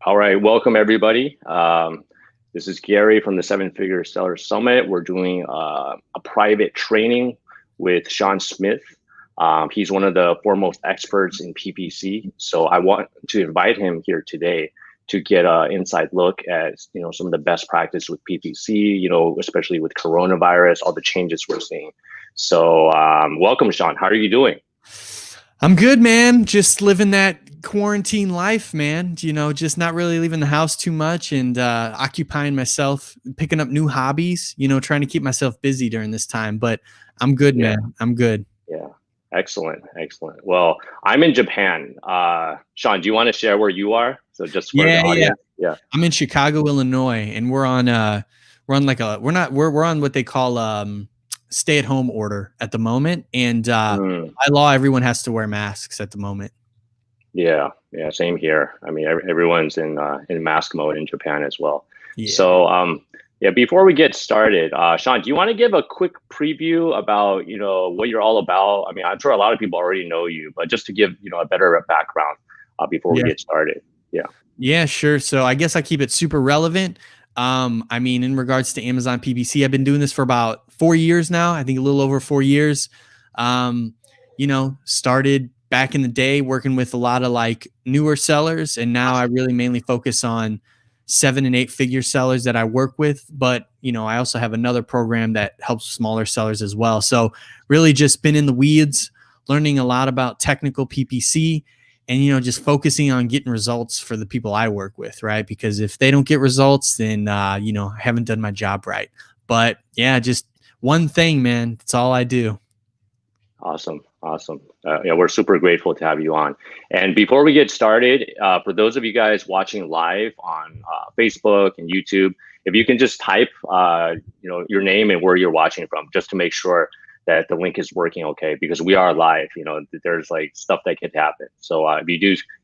All right, welcome everybody. This is Gary from the Seven Figure Seller Summit. We're doing a private training with Sean Smith. He's one of the foremost experts in PPC. So I want to invite him here today to get an inside look at some of the best practice with PPC. Especially with coronavirus, all the changes we're seeing. So welcome, Sean. How are you doing? I'm good, man. Just living that quarantine life, man. Just not really leaving the house too much and occupying myself, picking up new hobbies, trying to keep myself busy during this time. But I'm good, Yeah. man. I'm good. Yeah. Excellent. Well, I'm in Japan. Sean, do you want to share where you are? So just for the audience. Yeah. I'm in Chicago, Illinois, and we're on what they call stay-at-home order at the moment. And by law, everyone has to wear masks at the moment. Yeah. Same here. I mean, everyone's in mask mode in Japan as well. Yeah. So, before we get started, Sean, do you want to give a quick preview about, what you're all about? I mean, I'm sure a lot of people already know you, but just to give, a better background before we get started. Yeah. Yeah, sure. So I guess I keep it super relevant. I mean, in regards to Amazon PPC, I've been doing this for about 4 years now. I think a little over 4 years. Started back in the day working with a lot of like newer sellers, and now I really mainly focus on 7 and 8 figure sellers that I work with. But I also have another program that helps smaller sellers as well. So really just been in the weeds, learning a lot about technical PPC, and just focusing on getting results for the people I work with, right? Because if they don't get results, then I haven't done my job right. But yeah, just one thing, man. That's all I do. Awesome. We're super grateful to have you on. And before we get started, for those of you guys watching live on Facebook and YouTube, if you can just type, your name and where you're watching from, just to make sure that the link is working okay, because we are live. There's like stuff that could happen. So if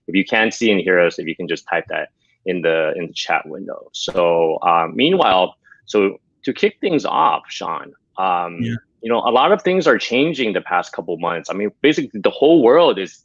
you can't see and hear us, if you can just type that in the chat window. So meanwhile, so to kick things off, Sean, a lot of things are changing the past couple months. I mean, basically the whole world is,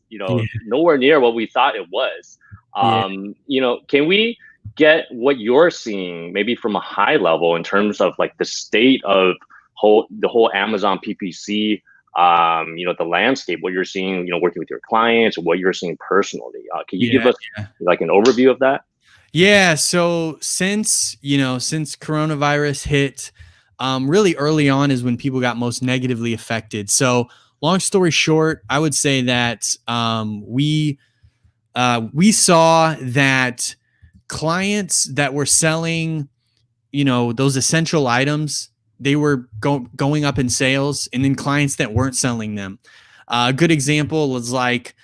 nowhere near what we thought it was. Can we get what you're seeing maybe from a high level in terms of like the state of the whole Amazon PPC, the landscape, what you're seeing, working with your clients, or what you're seeing personally? Can you give us like an overview of that? Yeah. So since coronavirus hit, really early on is when people got most negatively affected. So long story short, I would say that we saw that clients that were selling, those essential items, they were going up in sales, and then clients that weren't selling them. A good example was like,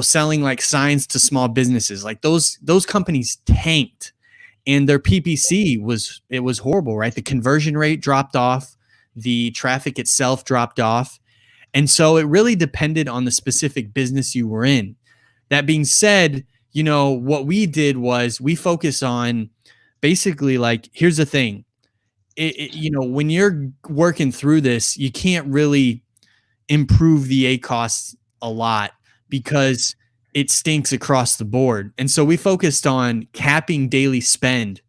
selling like signs to small businesses. Like those companies tanked, and their PPC was horrible, right? The conversion rate dropped off, the traffic itself dropped off. And so it really depended on the specific business you were in. That being said, what we did was we focus on basically like, here's the thing. When you're working through this, you can't really improve the ACoS a lot because it stinks across the board. And so we focused on capping daily spend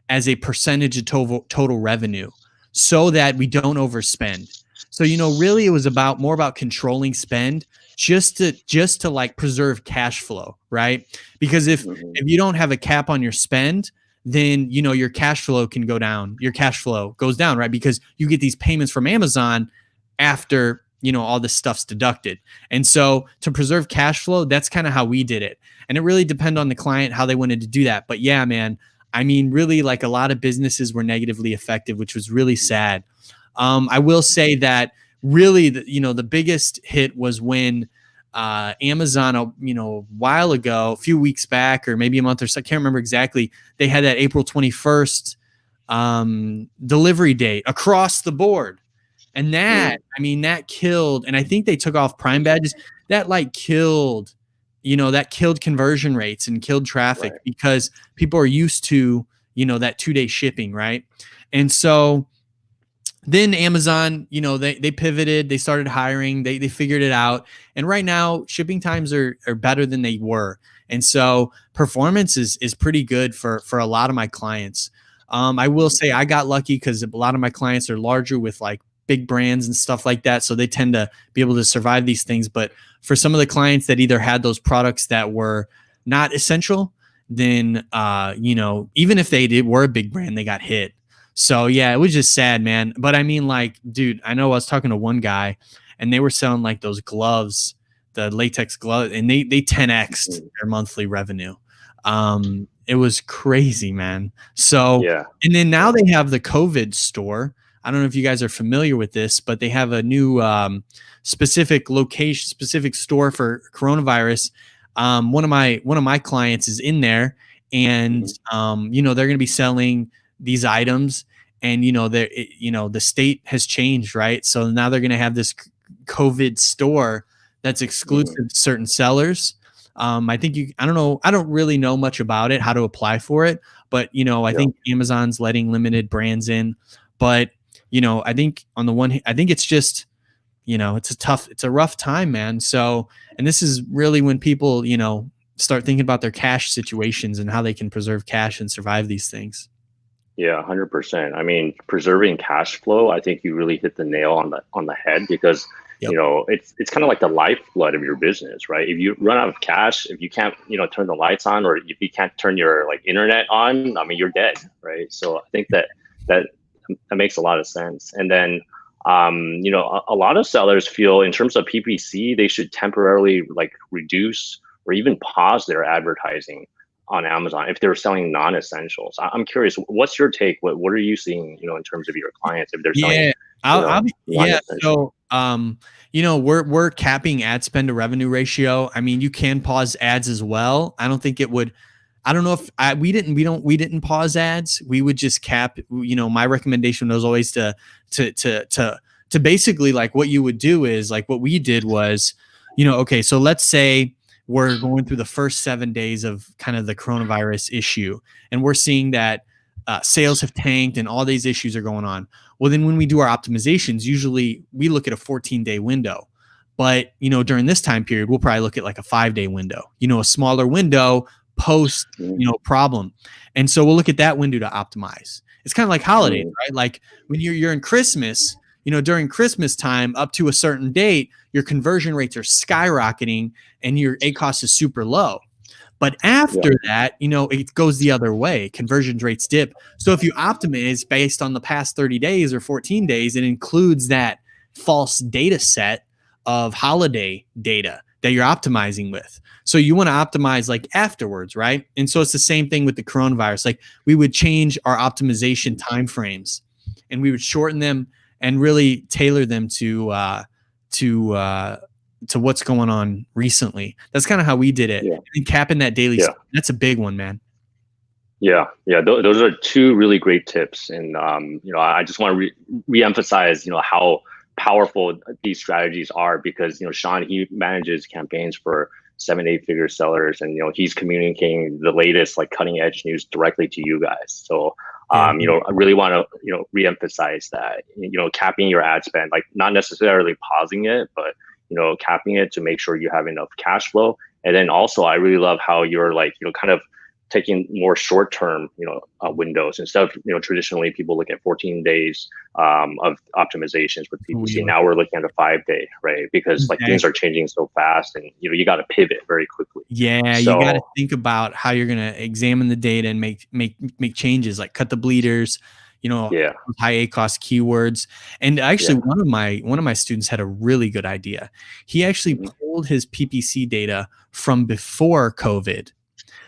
as a percentage of total revenue so that we don't overspend. So, really it was more about controlling spend just to like preserve cash flow, right? Because if you don't have a cap on your spend, then, your cash flow can go down. Your cash flow goes down, right? Because you get these payments from Amazon after, all this stuff's deducted. And so to preserve cash flow, that's kind of how we did it. And it really depended on the client, how they wanted to do that. But yeah, man, I mean, really like a lot of businesses were negatively affected, which was really sad. I will say that really, the biggest hit was when Amazon, a while ago, a few weeks back, or maybe a month or so, I can't remember exactly, they had that April 21st delivery date across the board. And that killed, and I think they took off Prime badges. That like killed, that killed conversion rates and killed traffic, right? Because people are used to, that 2-day shipping, right? And so then Amazon, they pivoted, they started hiring, they figured it out. And right now shipping times are better than they were. And so performance is pretty good for a lot of my clients. I will say I got lucky because a lot of my clients are larger with like big brands and stuff like that. So they tend to be able to survive these things. But for some of the clients that either had those products that were not essential, then, even if were a big brand, they got hit. So yeah, it was just sad, man. But I mean, like, dude, I know I was talking to one guy and they were selling like those gloves, the latex gloves, and they 10x'd their monthly revenue. It was crazy, man. So, Yeah. and then now they have the COVID store. I don't know if you guys are familiar with this, but they have a new specific location, specific store for coronavirus. One of my clients is in there, and they're going to be selling these items, and the state has changed, right? So now they're going to have this COVID store that's exclusive to certain sellers. I don't know. I don't really know much about it, how to apply for it, but I think Amazon's letting limited brands in. But I think on the one hand, I think it's just, it's a rough time, man. So, and this is really when people, start thinking about their cash situations and how they can preserve cash and survive these things. Yeah, 100%. I mean, preserving cash flow, I think you really hit the nail on the head because Yep. it's kind of like the lifeblood of your business, right? If you run out of cash, if you can't, turn the lights on, or if you can't turn your like internet on, I mean, you're dead, right? So I think that makes a lot of sense. And then a lot of sellers feel in terms of PPC, they should temporarily like reduce or even pause their advertising on Amazon if they're selling non-essentials. I'm curious, what's your take? What are you seeing, in terms of your clients if they're selling? Yeah. So, we're capping ad spend to revenue ratio. I mean, you can pause ads as well. I don't think it would. I don't know if we didn't pause ads. We would just cap. My recommendation was always to basically, like, what you would do is like what we did was, okay, so let's say we're going through the first 7 days of kind of the coronavirus issue, and we're seeing that sales have tanked and all these issues are going on. Well, then when we do our optimizations, usually we look at a 14-day window. But, during this time period, we'll probably look at like a 5-day window, a smaller window post, problem. And so we'll look at that window to optimize. It's kind of like holidays, right? Like when you're in Christmas, during Christmas time up to a certain date, your conversion rates are skyrocketing and your ACoS is super low. But after that, it goes the other way. Conversion rates dip. So if you optimize based on the past 30 days or 14 days, it includes that false data set of holiday data that you're optimizing with. So you want to optimize like afterwards, right? And so it's the same thing with the coronavirus. Like we would change our optimization timeframes and we would shorten them and really tailor them to what's going on recently. That's kind of how we did it. Yeah. And capping that daily stuff, that's a big one, man. Yeah. Those are two really great tips. And, I just want to reemphasize, how powerful these strategies are because, Sean, he manages campaigns for 7-8 figure sellers and, he's communicating the latest like cutting edge news directly to you guys. So, I really want to, reemphasize that, capping your ad spend, like not necessarily pausing it, but, capping it to make sure you have enough cash flow. And then also, I really love how you're like, kind of taking more short-term, windows instead of, traditionally people look at 14 days of optimizations with PPC. Now we're looking at a 5-day, right? Because like things are changing so fast, and you got to pivot very quickly. Yeah, so, you got to think about how you're going to examine the data and make changes, like cut the bleeders, high ACoS keywords. And actually, one of my students had a really good idea. He actually pulled his PPC data from before COVID,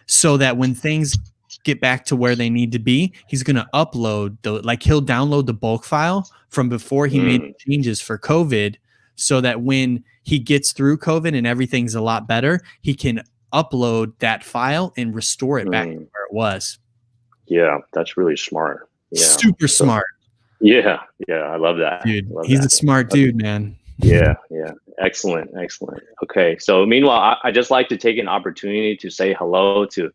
so that when things get back to where they need to be, he's going to upload he'll download the bulk file from before he made the changes for COVID, so that when he gets through COVID and everything's a lot better, he can upload that file and restore it back to where it was. Yeah, that's really smart. Yeah. Super smart. Yeah, I love that. Dude, he's a smart dude, man. Yeah. Excellent. Okay, so meanwhile, I just like to take an opportunity to say hello to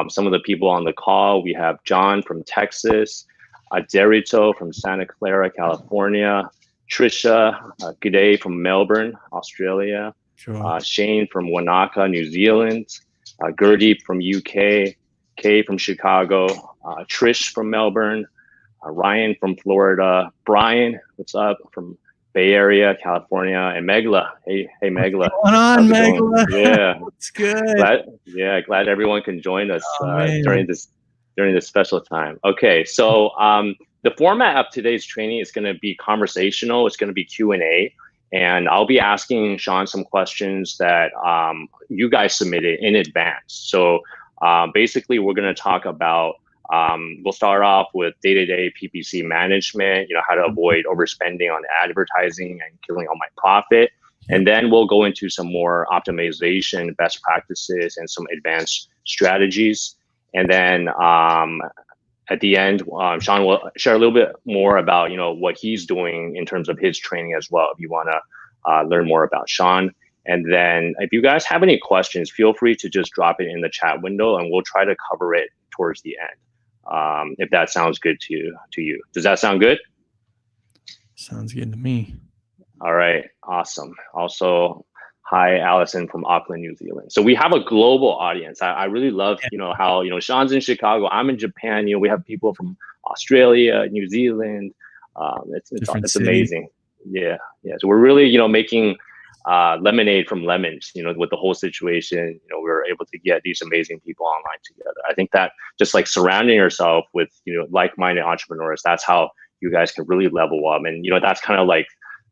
some of the people on the call. We have John from Texas, Derito from Santa Clara, California, Trisha, good day from Melbourne, Australia, Sure. Shane from Wanaka, New Zealand, Gurdeep from UK, Kay from Chicago, Trish from Melbourne, Ryan from Florida, Brian, what's up, from Bay Area, California, and Megla. Hey, Megla. What's going on, Megla? Yeah, it's good. Glad everyone can join us during this special time. Okay, so the format of today's training is going to be conversational. It's going to be Q&A, and I'll be asking Sean some questions that you guys submitted in advance. So basically, we're going to talk about. We'll start off with day-to-day PPC management, how to avoid overspending on advertising and killing all my profit. And then we'll go into some more optimization, best practices, and some advanced strategies. And then at the end, Sean will share a little bit more about, what he's doing in terms of his training as well, if you want to learn more about Sean. And then if you guys have any questions, feel free to just drop it in the chat window and we'll try to cover it towards the end. If that sounds good to you. Does that sound good? Sounds good to me. All right, awesome. Also, hi, Allison from Auckland, New Zealand. So we have a global audience. I really love, how, Sean's in Chicago, I'm in Japan, we have people from Australia, New Zealand. It's amazing. Yeah. So we're really, making lemonade from lemons, with the whole situation, we're able to get these amazing people online together. I think that just like surrounding yourself with, like-minded entrepreneurs, that's how you guys can really level up. And, that's kind of like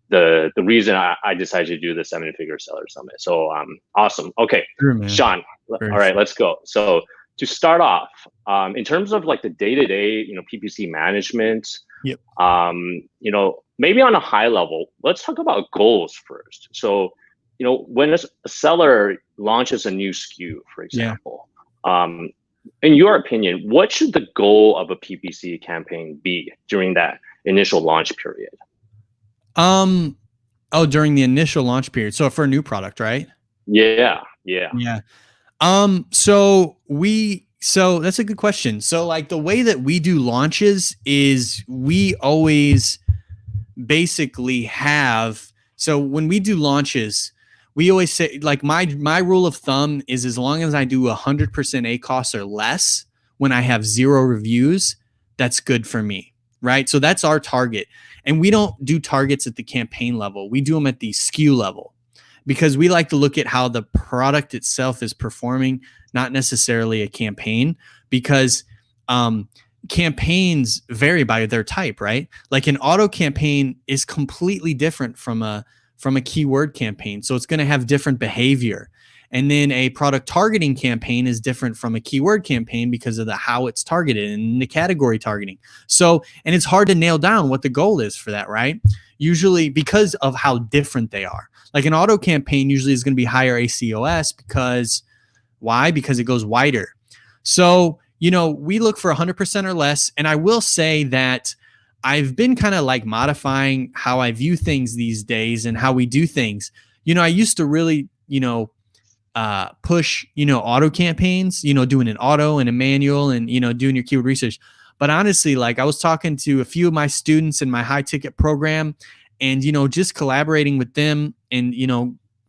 the reason I decided to do the 7-Figure Seller Summit. So awesome. Okay, sure, Sean, all right, let's go. So to start off, in terms of like the day-to-day, PPC management, yep. Maybe on a high level, let's talk about goals first. So, when a seller launches a new SKU, for example, in your opinion, what should the goal of a PPC campaign be during that initial launch period? During the initial launch period. So for a new product, right? Yeah. So that's a good question. So like the way that we do launches is we always basically have, so when we do launches, we always say, like my rule of thumb is as long as I do 100% ACoS or less when I have 0 reviews, that's good for me, right? So that's our target. And we don't do targets at the campaign level. We do them at the SKU level because we like to look at how the product itself is performing, not necessarily a campaign, because campaigns vary by their type, right? Like an auto campaign is completely different from a keyword campaign. So it's going to have different behavior. And then a product targeting campaign is different from a keyword campaign because of how it's targeted and the category targeting. So, and it's hard to nail down what the goal is for that, right? Usually because of how different they are. Like an auto campaign usually is going to be higher ACoS because why? Because it goes wider. So, we look for 100% or less. And I will say that I've been kind of like modifying how I view things these days and how we do things. I used to really, push, auto campaigns, doing an auto and a manual and, doing your keyword research. But honestly, like I was talking to a few of my students in my high ticket program and, just collaborating with them and,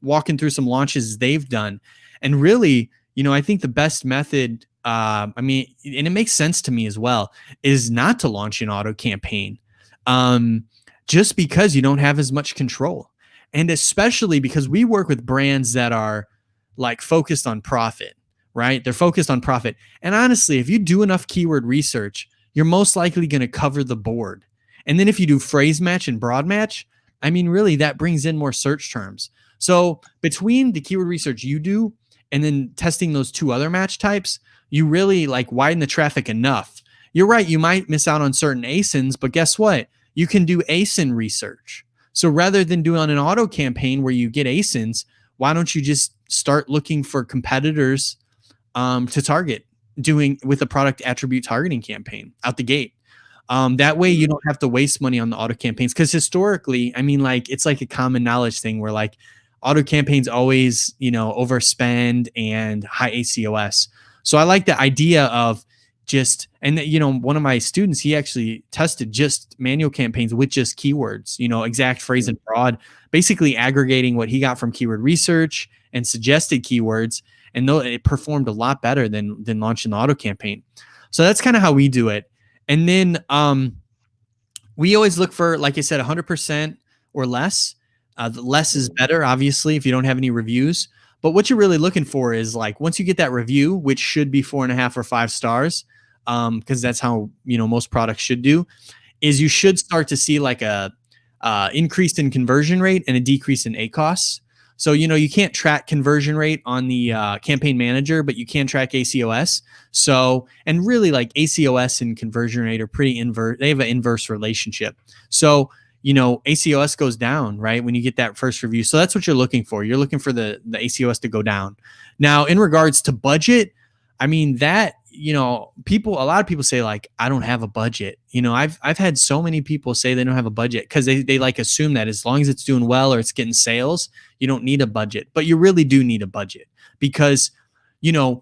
walking through some launches they've done. And really, I think the best method, and it makes sense to me as well, is not to launch an auto campaign just because you don't have as much control. And especially because we work with brands that are like focused on profit, right? They're focused on profit. And honestly, if you do enough keyword research, you're most likely going to cover the board. And then if you do phrase match and broad match, really that brings in more search terms. So between the keyword research you do and then testing those 2 other match types, you really like widen the traffic enough. You're right. You might miss out on certain ASINs, but guess what? You can do ASIN research. So rather than doing an auto campaign where you get ASINs, why don't you just start looking for competitors to target doing with a product attribute targeting campaign out the gate? That way you don't have to waste money on the auto campaigns. Because historically, it's like a common knowledge thing where like auto campaigns always, overspend and high ACoS. So I like the idea of one of my students, he actually tested just manual campaigns with just keywords, exact phrase and broad, basically aggregating what he got from keyword research and suggested keywords. And though it performed a lot better than launching the auto campaign. So that's kind of how we do it. And then we always look for, like I said, 100% or less. The less is better, obviously, if you don't have any reviews. But what you're really looking for is, like, once you get that review, which should be 4.5 or 5 stars, because that's how most products should do, is you should start to see like a increase in conversion rate and a decrease in ACoS. So you can't track conversion rate on the campaign manager, but you can track ACoS. So, and really, like, ACoS and conversion rate are pretty inverse. They have an inverse relationship. So ACoS goes down, right, when you get that first review. So that's what you're looking for. You're looking for the ACoS to go down. Now, in regards to budget, I mean, that, a lot of people say, like, I don't have a budget. I've had so many people say they don't have a budget because they like assume that as long as it's doing well or it's getting sales, you don't need a budget. But you really do need a budget, because the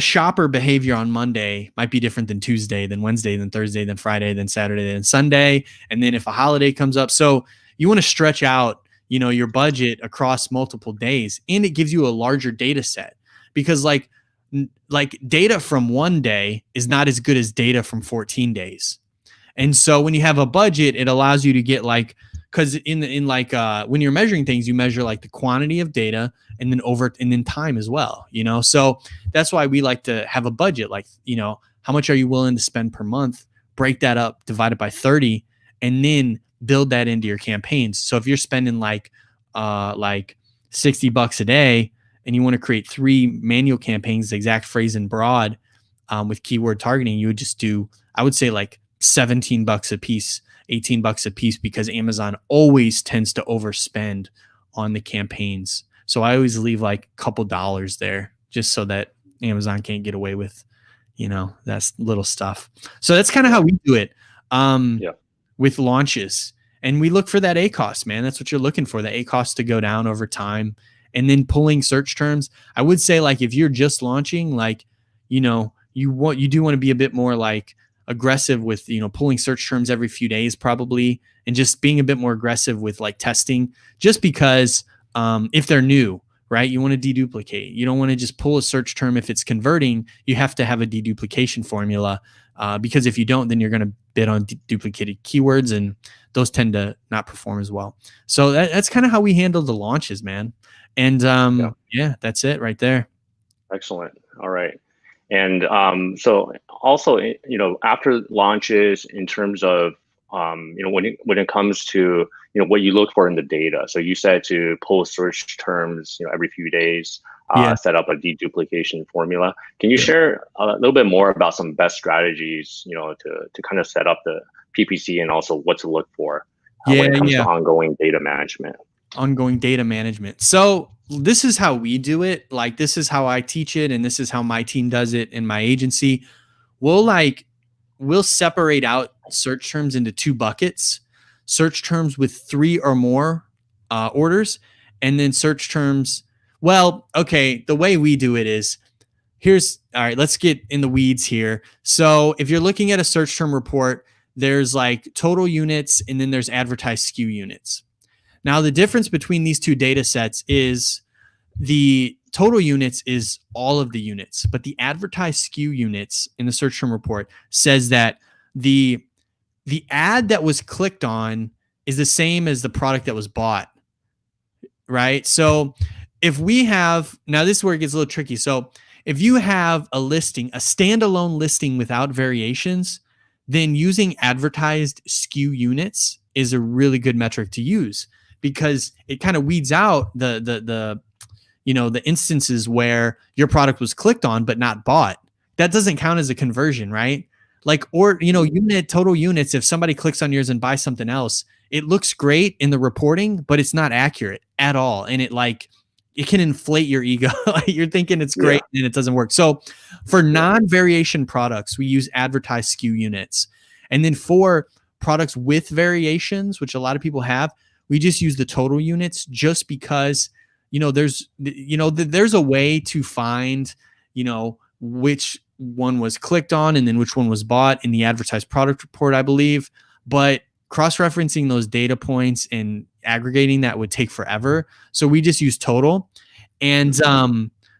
shopper behavior on Monday might be different than Tuesday, than Wednesday, than Thursday, than Friday, than Saturday, than Sunday. And then if a holiday comes up, so you want to stretch out, your budget across multiple days, and it gives you a larger data set, because like data from one day is not as good as data from 14 days. And so when you have a budget, it allows you to get, like, because when you're measuring things, you measure like the quantity of data and then time as well, so that's why we like to have a budget, like, how much are you willing to spend per month, break that up, divide it by 30, and then build that into your campaigns. So if you're spending like $60 a day and you want to create 3 manual campaigns, the exact phrase and broad, with keyword targeting, you would just do, I would say, like $17 a piece, $18 a piece, because Amazon always tends to overspend on the campaigns. So I always leave like a couple dollars there, just so that Amazon can't get away with, that's little stuff. So that's kind of how we do it with launches. And we look for that ACoS, man. That's what you're looking for, the ACoS to go down over time. And then pulling search terms. I would say, like, if you're just launching, like, you do want to be a bit more like aggressive with, pulling search terms every few days probably, and just being a bit more aggressive with like testing, just because if they're new, right, you want to deduplicate. You don't want to just pull a search term if it's converting. You have to have a deduplication formula, because if you don't, then you're going to bid on duplicated keywords, and those tend to not perform as well. So that's kind of how we handle the launches, man. And that's it right there. Excellent. All right. And so also, after launches, in terms of, when it comes to, what you look for in the data. So you said to pull search terms, every few days, set up a deduplication formula. Can you share a little bit more about some best strategies, to kind of set up the PPC, and also what to look for when it comes to ongoing data management? So this is how we do it. Like, this is how I teach it, and this is how my team does it in my agency. We'll separate out search terms into 2 buckets: search terms with 3 or more orders, and then search terms. Well, okay, the way we do it is, all right, let's get in the weeds here. So if you're looking at a search term report, there's like total units, and then there's advertised SKU units. Now, the difference between these 2 data sets is the total units is all of the units, but the advertised SKU units in the search term report says that the ad that was clicked on is the same as the product that was bought, right? So if we have, now this is where it gets a little tricky. So if you have a listing, a standalone listing without variations, then using advertised SKU units is a really good metric to use, because it kind of weeds out the instances where your product was clicked on but not bought. That doesn't count as a conversion, right? Like, or total units, if somebody clicks on yours and buys something else, it looks great in the reporting, but it's not accurate at all, and it can inflate your ego. You're thinking it's great, and it doesn't work. So for non-variation products, we use advertised SKU units, and then for products with variations, which a lot of people have, we just use the total units, just because there's a way to find which one was clicked on and then which one was bought in the advertised product report, I believe. But cross-referencing those data points and aggregating that would take forever. So we just use total. And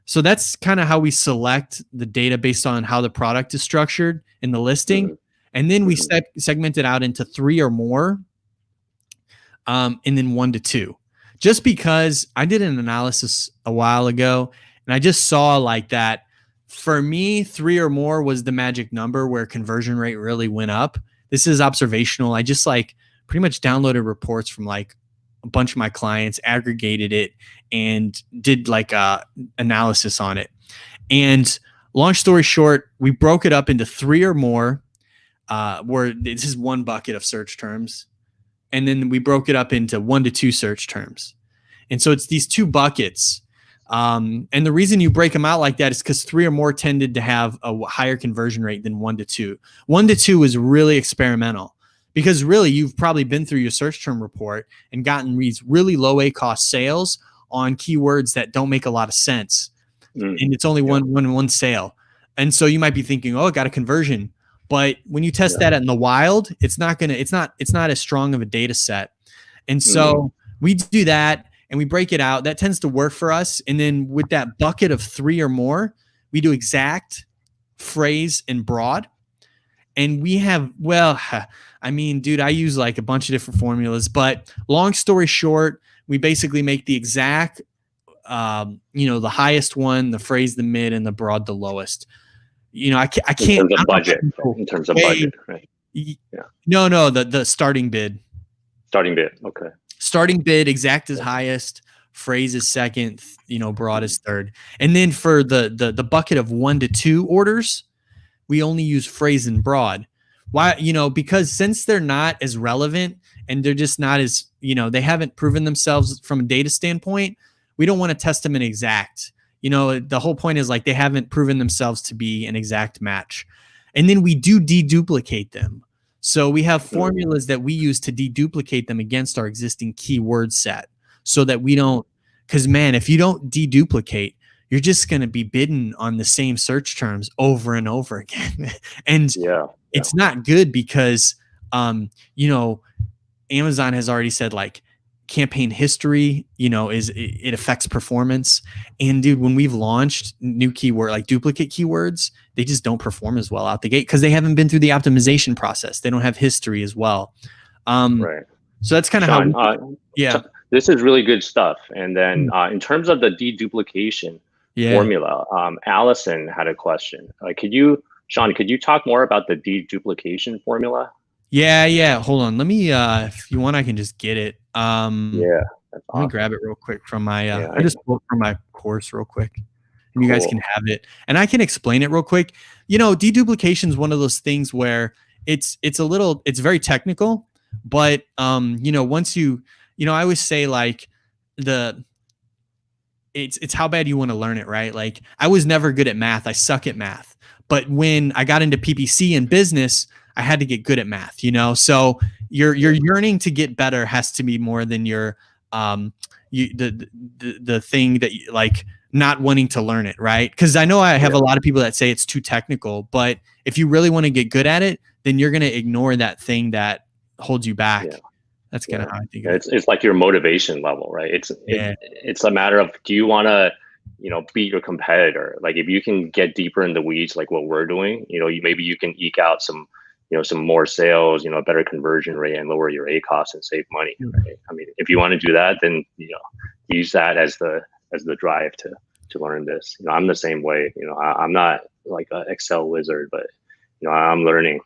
so that's kind of how we select the data based on how the product is structured in the listing. And then we segment it out into 3 or more, and then 1 to 2. Just because I did an analysis a while ago and I just saw like that. For me, 3 or more was the magic number where conversion rate really went up. This is observational. I just like pretty much downloaded reports from like a bunch of my clients, aggregated it, and did like a analysis on it. And long story short, we broke it up into 3 or more, where this is one bucket of search terms. And then we broke it up into 1 to 2 search terms. And so it's these 2 buckets. And the reason you break them out like that is because 3 or more tended to have a higher conversion rate than 1 to 2. 1 to 2 is really experimental because really you've probably been through your search term report and gotten these really low ACoS sales on keywords that don't make a lot of sense. And it's only one sale. And so you might be thinking, oh, I got a conversion. But when you test that in the wild, it's not as strong of a data set. And so we do that and we break it out. That tends to work for us. And then with that bucket of 3 or more, we do exact, phrase, and broad. And we have, well, I mean, dude, I use like a bunch of different formulas, but long story short, we basically make the exact, the highest one, the phrase, the mid, and the broad, the lowest. I can't. In terms of budget, right? Yeah. No, the starting bid. Starting bid, okay. Starting bid, exact is highest, phrase is second, broad is third. And then for the bucket of 1 to 2 orders, we only use phrase and broad. Why? Because since they're not as relevant and they're just not as, they haven't proven themselves from a data standpoint, we don't want to test them in exact. The whole point is like they haven't proven themselves to be an exact match. And then we do deduplicate them. So we have formulas that we use to deduplicate them against our existing keyword set so that we don't, because man, if you don't deduplicate, you're just going to be bidding on the same search terms over and over again. And it's not good because, Amazon has already said like campaign history, it affects performance. And dude, when we've launched new keyword, like duplicate keywords, they just don't perform as well out the gate because they haven't been through the optimization process. They don't have history as well. Right. So that's kind of how, this is really good stuff. And then in terms of the deduplication formula, Allison had a question. Sean, could you talk more about the deduplication formula? Yeah. Hold on. Let me, if you want, I can just get it. That's awesome. Let me grab it real quick from my, I just pulled from my course real quick and you guys can have it and I can explain it real quick. Deduplication is one of those things where it's very technical, but, once I always say like it's how bad you want to learn it, right? Like I was never good at math. I suck at math, but when I got into PPC and business, I had to get good at math, so your yearning to get better has to be more than your the thing that you, like not wanting to learn it, right? Because I know I have a lot of people that say it's too technical, but if you really want to get good at it, then you're going to ignore that thing that holds you back. That's kind of how I think of it. It's like your motivation level, right? It's a matter of, do you want to beat your competitor? Like if you can get deeper in the weeds, like what we're doing, maybe you can eke out some more sales, a better conversion rate and lower your ACoS and save money. Right? I mean, if you want to do that, then, use that as the drive to learn this. I'm the same way, I'm not like an Excel wizard, but, I'm learning.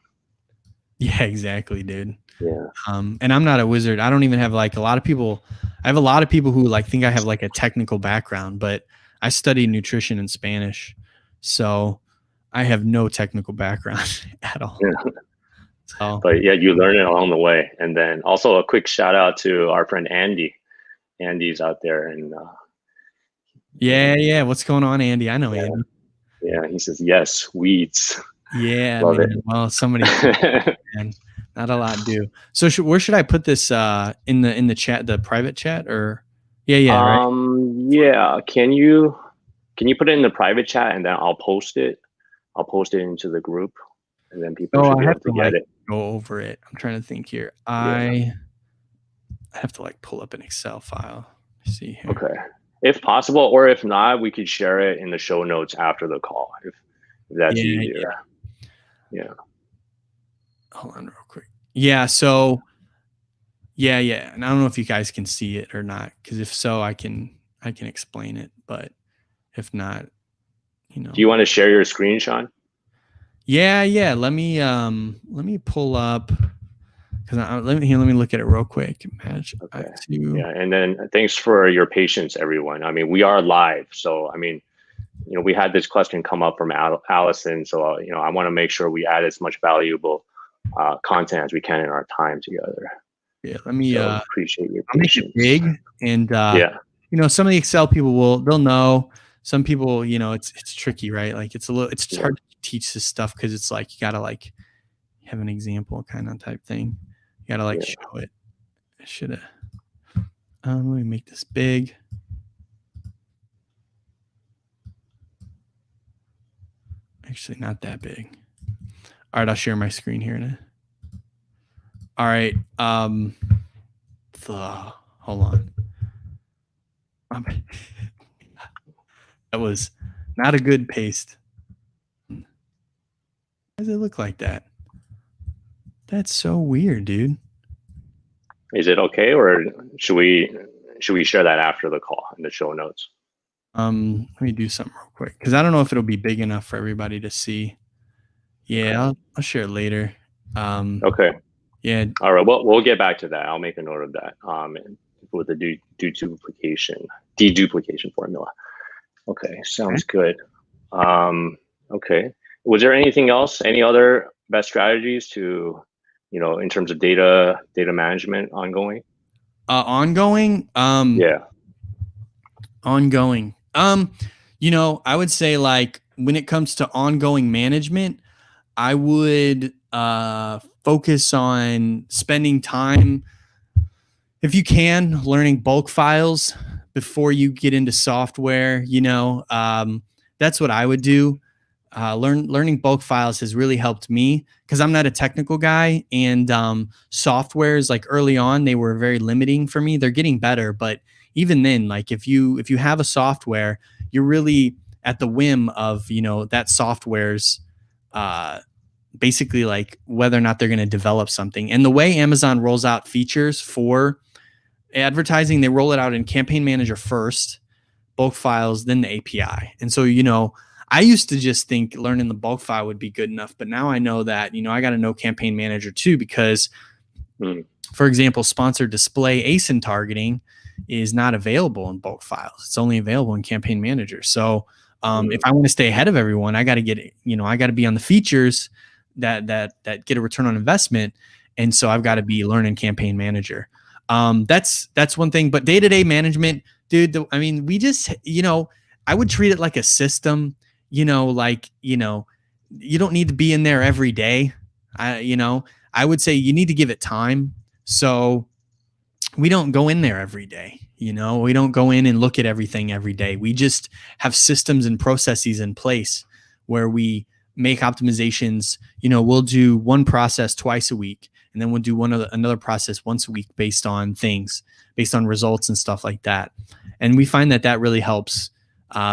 Yeah, exactly, dude. Yeah. And I'm not a wizard. I don't even have like a lot of people. I have a lot of people who like think I have like a technical background, but I studied nutrition and Spanish. So I have no technical background at all. Yeah. But you learn it along the way. And then also a quick shout out to our friend Andy. Andy's out there and what's going on, Andy? I know Andy. Yeah, he says yes, weeds. Yeah, love it. Well, somebody man, not a lot do. So where should I put this in the chat, the private chat, or right? Can Can you put it in the private chat and then I'll post it? I'll post it into the group, and then people should I be have able to to get it. go over it. I'm trying to think here. Yeah. I have to pull up an Excel file. Let's see here. Okay. If possible, or if not, we could share it in the show notes after the call if that's easier. Yeah. Hold on real quick. Yeah. So yeah. And I don't know if you guys can see it or not, because if so, I can explain it. But if not, Do you want to share your screen, Sean? Yeah. Let me pull up, because let me look at it real quick. Okay. Yeah, and then thanks for your patience, everyone. I mean, we are live, so I mean, we had this question come up from Allison, so I want to make sure we add as much valuable content as we can in our time together. Yeah, let me appreciate your patience. I'll make it big, and yeah, some of the Excel people they'll know. Some people, it's tricky, right? Like it's hard to teach this stuff because it's like you gotta have an example kind of type thing. You gotta show it. I should have. Let me make this big. Actually, not that big. All right, I'll share my screen here now. All right. Hold on. That was not a good paste. Why does it look like that? That's so weird, dude. Is it okay, or should we share that after the call in the show notes? Let me do something real quick, because I don't know if it'll be big enough for everybody to see. Yeah, okay. I'll share it later. Okay. Yeah. All right. Well, we'll get back to that. I'll make a note of that. With the deduplication formula. Okay, sounds good. Okay. Was there anything else? Any other best strategies to, in terms of data management ongoing? Ongoing. Yeah. Ongoing. I would say when it comes to ongoing management, I would focus on spending time, if you can, learning bulk files before you get into software. That's what I would do. Learning bulk files has really helped me because I'm not a technical guy, and softwares early on, they were very limiting for me. They're getting better, but even then, if you have a software, you're really at the whim of that software's basically whether or not they're going to develop something. And the way Amazon rolls out features for advertising, they roll it out in Campaign Manager first, bulk files, then the API. And so I used to just think learning the bulk file would be good enough, but now I know that I got to know Campaign Manager too, because for example, sponsored display ASIN targeting is not available in bulk files. It's only available in Campaign Manager. So if I want to stay ahead of everyone, I got to get it. I got to be on the features that get a return on investment, and so I've got to be learning Campaign Manager. That's one thing. But day-to-day management, dude. We just I would treat it like a system. You don't need to be in there every day. I would say you need to give it time. So we don't go in there every day. We don't go in and look at everything every day. We just have systems and processes in place where we make optimizations. We'll do one process twice a week, and then we'll do another process once a week based on results and stuff like that. And we find that really helps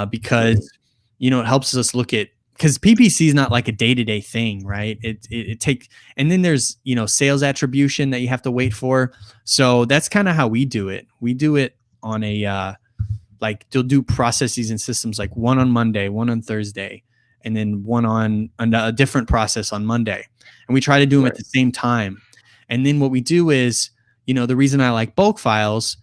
because it helps us look at, because PPC is not like a day-to-day thing, right? It takes, and then there's sales attribution that you have to wait for. So that's kind of how we do it. We do it on a they'll do processes and systems, one on Monday, one on Thursday, and then one on a different process on Monday, and we try to do them at the same time. And then what we do is, the reason I like bulk files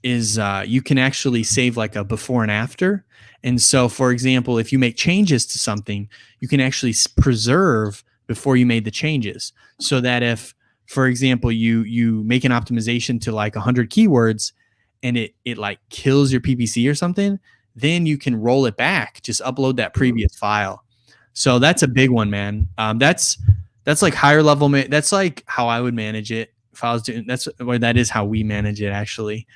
is you can actually save a before and after. And so, for example, if you make changes to something, you can actually preserve before you made the changes. So that if, for example, you make an optimization to 100 keywords and it kills your PPC or something, then you can roll it back, just upload that previous file. So that's a big one, man. That's higher level. That's how I would manage it if I was doing. That is how we manage it, actually.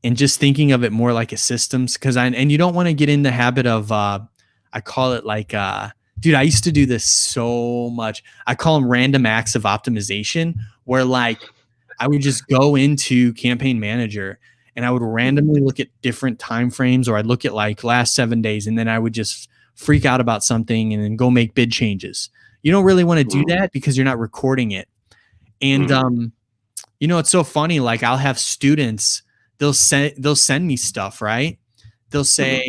and just thinking of it more like a systems. And you don't want to get in the habit of, I call it like, dude, I used to do this so much. I call them random acts of optimization, where like I would just go into Campaign Manager and I would randomly look at different time frames, or I'd look at like last 7 days, and then I would just freak out about something and then go make bid changes. You don't really want to do that because you're not recording it. And you know, it's so funny. Like I'll have students, they'll send me stuff, right? They'll say,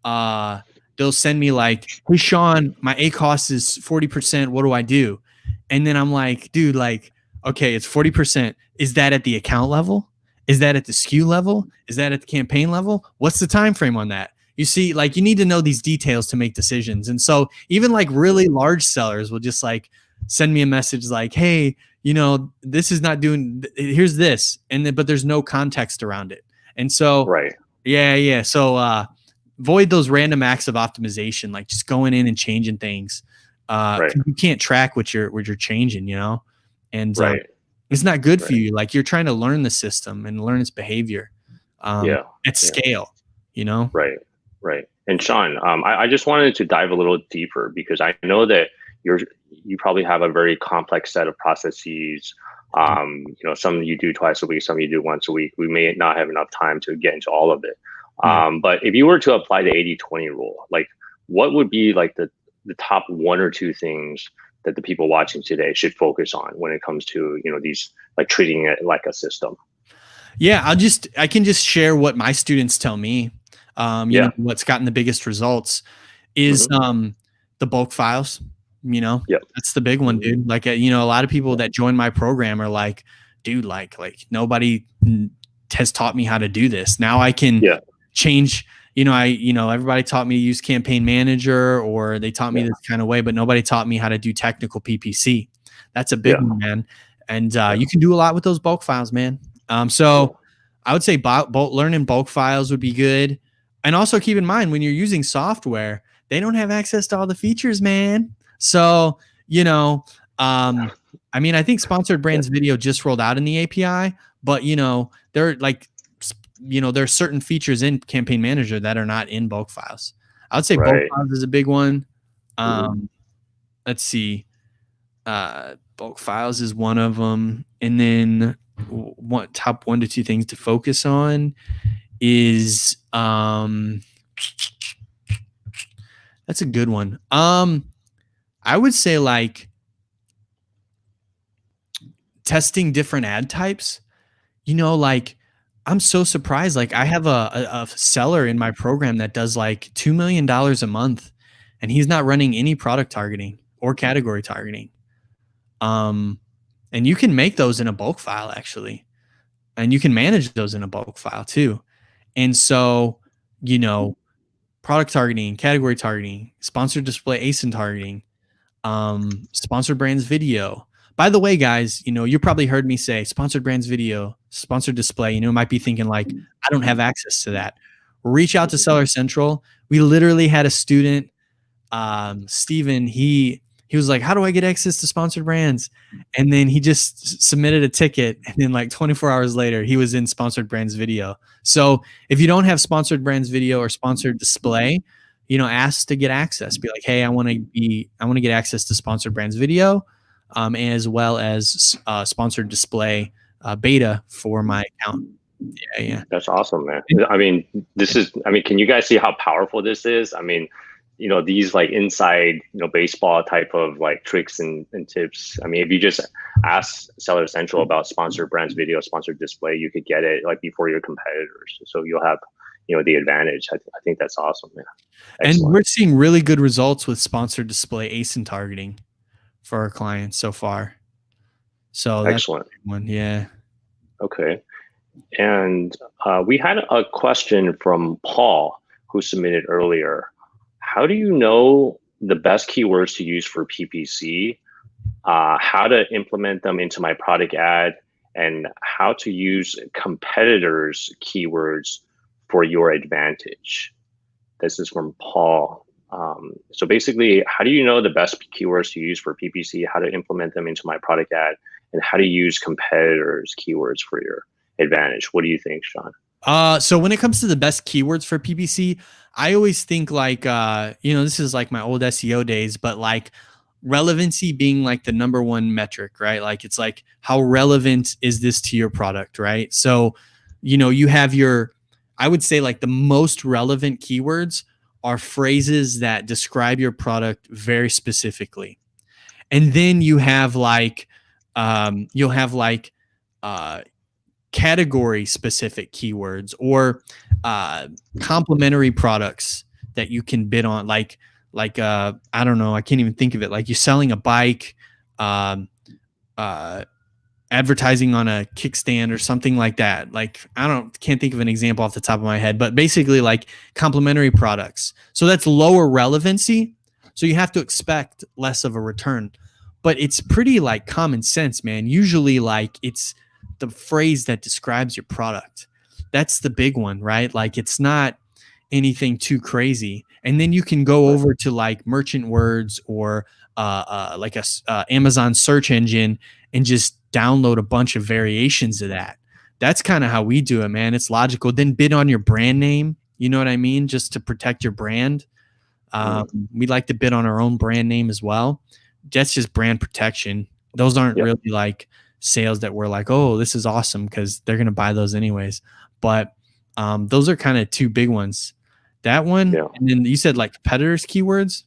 they'll send me like, hey Sean, my ACOS is 40%. What do I do? And then I'm like, dude, like, okay, it's 40%. Is that at the account level? Is that at the SKU level? Is that at the campaign level? What's the time frame on that? You see, like you need to know these details to make decisions. And so even like really large sellers will just like send me a message like, hey, you know, this is not doing, here's this. And then, but there's no context around it. And so, yeah. So, avoid those random acts of optimization, like just going in and changing things. You can't track what you're changing, you know, and it's not good for you. Like you're trying to learn the system and learn its behavior at scale, you know? Right. And Sean, I just wanted to dive a little deeper because I know that you probably have a very complex set of processes. You know, some you do twice a week, some you do once a week. We may not have enough time to get into all of it. But if you were to apply the 80-20 rule, like what would be like the top one or two things that the people watching today should focus on when it comes to, you know, these, like treating it like a system? Yeah, I can just share what my students tell me. You know, what's gotten the biggest results is the bulk files. You know, that's the big one, dude. Like, you know, a lot of people that join my program are like, dude, like nobody has taught me how to do this. Now I can change. You know, everybody taught me to use Campaign Manager, or they taught me this kind of way, but nobody taught me how to do technical PPC. That's a big one, man. And you can do a lot with those bulk files, man. So I would say learning bulk files would be good. And also keep in mind, when you're using software, they don't have access to all the features, man. So, you know, I mean, I think Sponsored Brands Video just rolled out in the API, but you know, they're like, you know, there are certain features in Campaign Manager that are not in bulk files. I would say bulk files is a big one. Let's see. Bulk files is one of them. And then top 1 to 2 things to focus on is, that's a good one. I would say like testing different ad types, you know, like I'm so surprised. Like I have a seller in my program that does like $2 million a month, and he's not running any product targeting or category targeting. And you can make those in a bulk file actually, and you can manage those in a bulk file too. And so, you know, product targeting, category targeting, sponsored display ASIN targeting, Sponsored Brands Video. By the way, guys, you know, you probably heard me say Sponsored Brands Video, sponsored display. You know, might be thinking like, I don't have access to that. Reach out to Seller Central. We literally had a student, Steven, he was like, how do I get access to Sponsored Brands? And then he just submitted a ticket, and then like 24 hours later, he was in Sponsored Brands Video. So if you don't have Sponsored Brands Video or sponsored display, you know, ask to get access. Be like, hey, I want to get access to Sponsored Brands Video, as well as sponsored display beta for my account. Yeah. That's awesome, man. I mean, can you guys see how powerful this is? I mean, you know, these like inside, you know, baseball type of like tricks and tips. I mean, if you just ask Seller Central about Sponsored Brands Video, sponsored display, you could get it like before your competitors. So you'll have, you know, the advantage. I think that's awesome, man. Excellent. And we're seeing really good results with sponsored display ASIN targeting for our clients so far. So that's excellent. One, yeah. Okay. And we had a question from Paul who submitted earlier. How do you know the best keywords to use for PPC, how to implement them into my product ad, and how to use competitors' keywords for your advantage? This is from Paul. So basically, how do you know the best keywords to use for PPC, how to implement them into my product ad, and how to use competitors' keywords for your advantage? What do you think, Sean? So when it comes to the best keywords for PPC, I always think like this is like my old SEO days, but like relevancy being like the number one metric, right? Like it's like how relevant is this to your product, right? So, you have I would say like the most relevant keywords are phrases that describe your product very specifically. And then you'll have like uh category specific keywords or complementary products that you can bid on, like I don't know, I can't even think of it, like you're selling a bike, um uh advertising on a kickstand or something like that. Like can't think of an example off the top of my head, but basically like complementary products. So that's lower relevancy, so you have to expect less of a return. But it's pretty like common sense, man. Usually like it's the phrase that describes your product. That's the big one, right? Like it's not anything too crazy. And then you can go over to like merchant words or like a Amazon search engine and just download a bunch of variations of that. That's kind of how we do it, man. It's logical. Then bid on your brand name. You know what I mean? Just to protect your brand. We like to bid on our own brand name as well. That's just brand protection. Those aren't really like sales that we're like, oh, this is awesome, because they're going to buy those anyways. But those are kind of two big ones. That one, and then you said like competitors' keywords.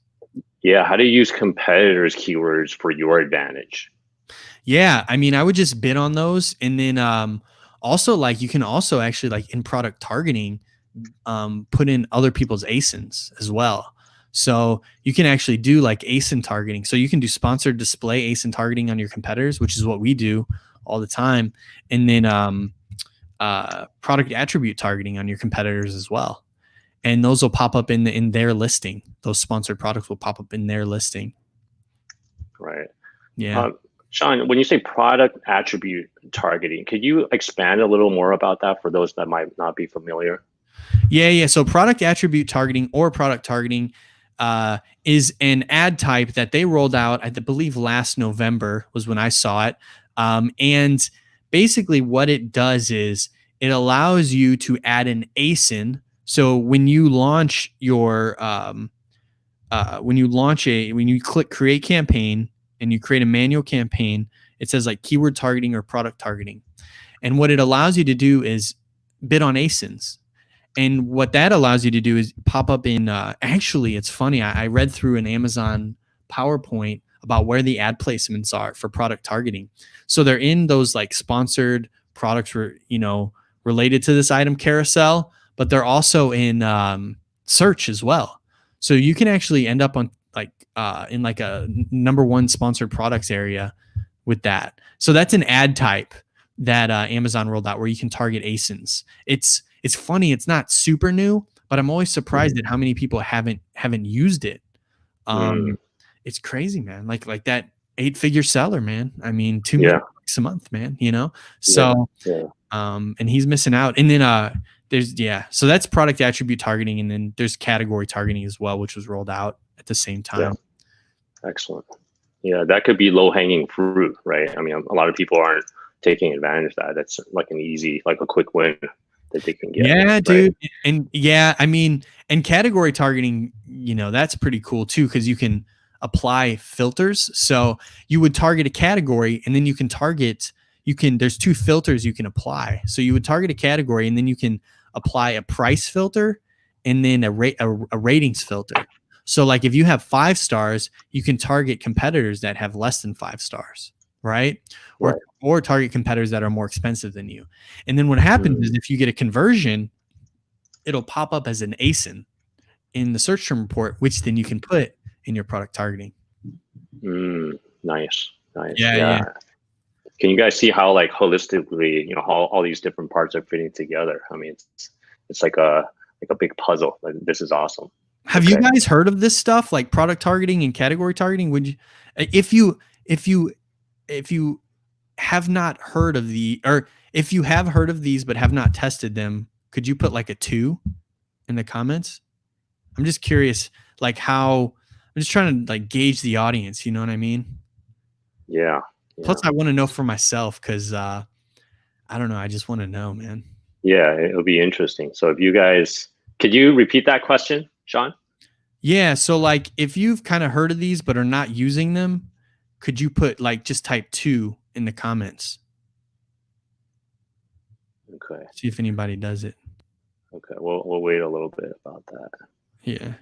Yeah, how do you use competitors' keywords for your advantage? Yeah, I mean, I would just bid on those, and then also like you can also actually like in product targeting put in other people's ASINs as well. So you can actually do like ASIN targeting. So you can do sponsored display ASIN targeting on your competitors, which is what we do all the time, and then product attribute targeting on your competitors as well. And those will pop up in their listing. Those sponsored products will pop up in their listing. Right. Yeah. Sean, when you say product attribute targeting, could you expand a little more about that for those that might not be familiar? Yeah. So product attribute targeting or product targeting is an ad type that they rolled out, I believe last November was when I saw it. And basically what it does is it allows you to add an ASIN. So when you launch your, when you click create campaign and you create a manual campaign, it says like keyword targeting or product targeting. And what it allows you to do is bid on ASINs. And what that allows you to do is pop up in, actually, it's funny. I read through an Amazon PowerPoint about where the ad placements are for product targeting. So they're in those like sponsored products related to this item carousel, but they're also in search as well. So you can actually end up on like in like a number one sponsored products area with that. So that's an ad type that Amazon rolled out where you can target ASINs. It's funny. It's not super new, but I'm always surprised at how many people haven't used it. It's crazy, man. Like that 8-figure seller, man. I mean, $2 million a month, man. So and he's missing out. And then so that's product attribute targeting, and then there's category targeting as well, which was rolled out at the same time. Excellent. Yeah, that could be low hanging fruit, right? I mean, a lot of people aren't taking advantage of that. That's like an easy, like a quick win that they can get. Yeah, right? dude. And I mean, and category targeting, that's pretty cool too, because you can apply filters. So you would target a category, and then there's 2 filters you can apply. So you would target a category, and then you can apply a price filter and then a ratings filter. So like if you have 5 stars, you can target competitors that have less than 5 stars, right? Or target competitors that are more expensive than you. And then what happens is if you get a conversion, it'll pop up as an ASIN in the search term report, which then you can put in your product targeting. Nice. Yeah. Can you guys see how like holistically, how all these different parts are fitting together? I mean, it's like a big puzzle. Like, this is awesome. Have you guys heard of this stuff, like product targeting and category targeting? Would you, if you have not heard of if you have heard of these but have not tested them, could you put like a 2 in the comments? I'm just curious, like I'm just trying to like gauge the audience. You know what I mean? Yeah. Plus, I want to know for myself because I don't know. I just want to know, man. Yeah, it'll be interesting. So if you guys, could you repeat that question, Sean? Yeah. So like if you've kind of heard of these but are not using them, could you put like just type 2 in the comments? Okay. See if anybody does it. Okay. We'll wait a little bit about that. Yeah.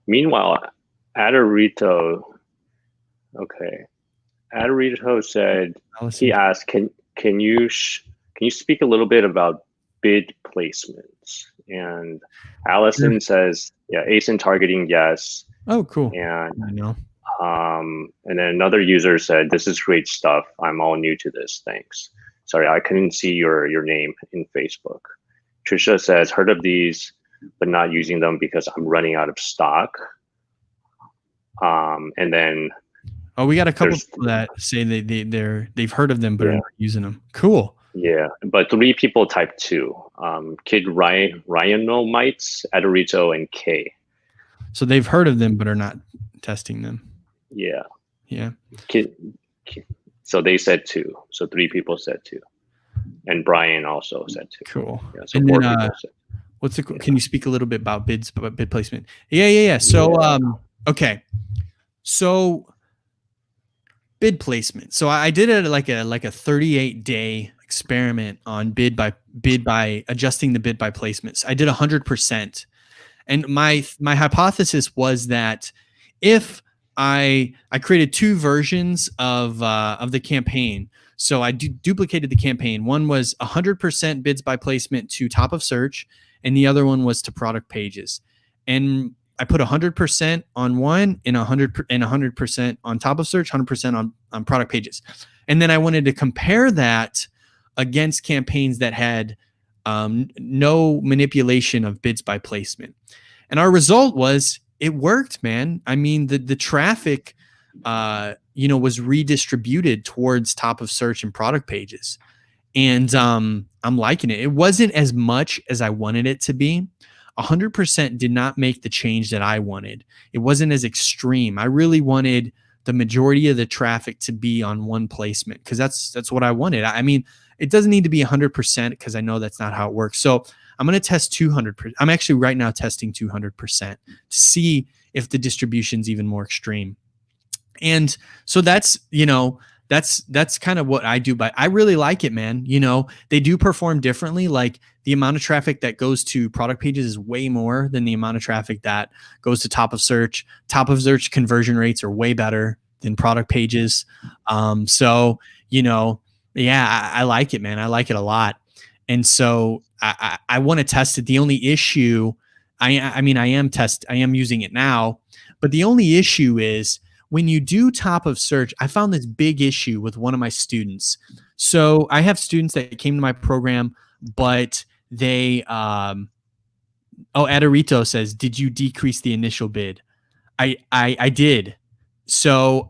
Meanwhile, Adarito, okay. Adarito said, he Allison. asked, can you speak a little bit about bid placements? And Sure. Allison says, yeah, ASIN targeting, yes. Oh, cool. And I know. and then another user said, this is great stuff. I'm all new to this. Thanks. Sorry, I couldn't see your name in Facebook. Trisha says, heard of these, but not using them because I'm running out of stock. And then we got a couple people that say they've heard of them but are not using them. Cool. Yeah, but 3 people type 2. Kid Ryanomites, Adorito, and K. So they've heard of them but are not testing them. Yeah. Yeah. So they said 2. So 3 people said 2. And Brian also said 2. Cool. Yeah, so and 4 then, people said. can you speak a little bit about bid placement? Yeah. So, okay. So bid placement. So I did it like a 38-day experiment on bid by adjusting the bid by placements. I did 100%. And my hypothesis was that if I created 2 versions of the campaign. So I duplicated the campaign. One was 100% bids by placement to top of search, and the other one was to product pages. And I put 100% on one and 100% on top of search, 100% on product pages. And then I wanted to compare that against campaigns that had no manipulation of bids by placement. And our result was it worked, man. I mean, the traffic, was redistributed towards top of search and product pages. And I'm liking it. It wasn't as much as I wanted it to be. 100% did not make the change that I wanted. It wasn't as extreme. I really wanted the majority of the traffic to be on one placement because that's what I wanted. I mean, it doesn't need to be 100% because I know that's not how it works. So I'm going to test 200%. I'm actually right now testing 200% to see if the distribution's even more extreme. And so that's kind of what I do, but I really like it, man. They do perform differently. Like the amount of traffic that goes to product pages is way more than the amount of traffic that goes to top of search. Top of search conversion rates are way better than product pages. Yeah, I like it, man. I like it a lot. And so I want to test it. The only issue, I am using it now, but the only issue is when you do top of search, I found this big issue with one of my students. So I have students that came to my program, but they, Adarito says, did you decrease the initial bid? I did. So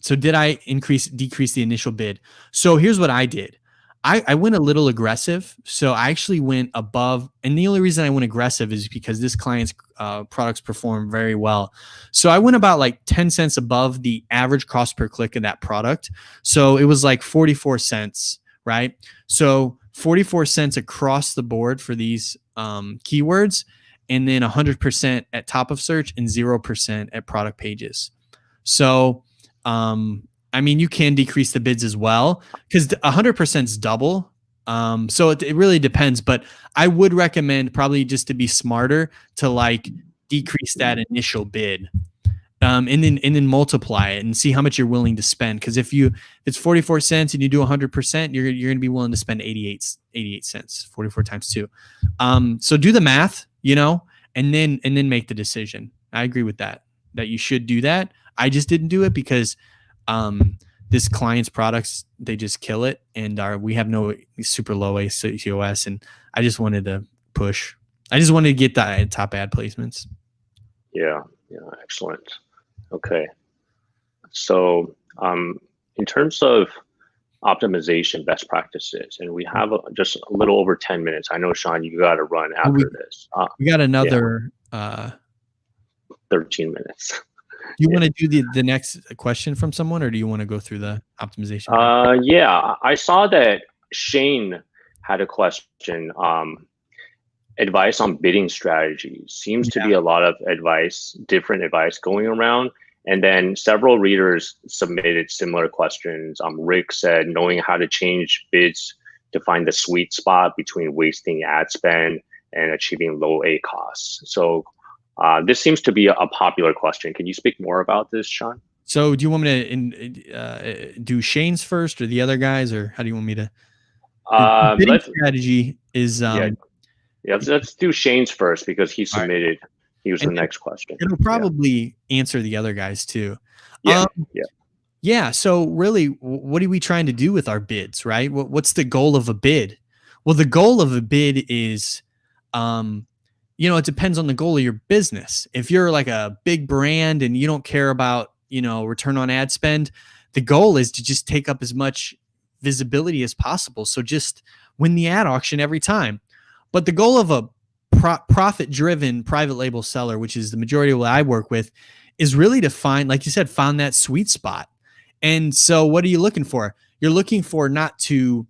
did I decrease the initial bid? So here's what I did. I went a little aggressive. So I actually went above. And the only reason I went aggressive is because this client's products perform very well. So I went about like 10 cents above the average cost per click of that product. So it was like 44 cents, right? So 44 cents across the board for these keywords, and then 100% at top of search and 0% at product pages. So, you can decrease the bids as well because 100% is double. So it really depends, but I would recommend probably just to be smarter to like decrease that initial bid, and then multiply it and see how much you're willing to spend. Because if it's 44 cents and you do 100%, you're going to be willing to spend 88 cents, 44 times 2. So do the math, and then make the decision. I agree with that you should do that. I just didn't do it because this client's products, they just kill it, and we have no super low ACOS, and I just wanted to push. I just wanted to get the top ad placements. Yeah, excellent. Okay, so in terms of optimization best practices, and we have just a little over 10 minutes. I know, Sean, you got to run after this. We got another 13 minutes. Do you want to do the next question from someone, or do you want to go through the optimization? Yeah, I saw that Shane had a question. Advice on bidding strategy. Seems to be a lot of advice, different advice going around. And then several readers submitted similar questions. Rick said, knowing how to change bids to find the sweet spot between wasting ad spend and achieving low A costs. So this seems to be a popular question. Can you speak more about this, Sean? So do you want me to do Shane's first or the other guys, or how do you want me to? The bidding strategy is yeah, let's do Shane's first because he submitted. Right. He was the next question. It'll probably answer the other guys too. Yeah, yeah. So really, what are we trying to do with our bids, right? What's the goal of a bid? Well, the goal of a bid is, it depends on the goal of your business. If you're like a big brand and you don't care about, return on ad spend, the goal is to just take up as much visibility as possible. So just win the ad auction every time. But the goal of a profit-driven private label seller, which is the majority of what I work with, is really to find, like you said, find that sweet spot. And so what are you looking for? You're looking for not to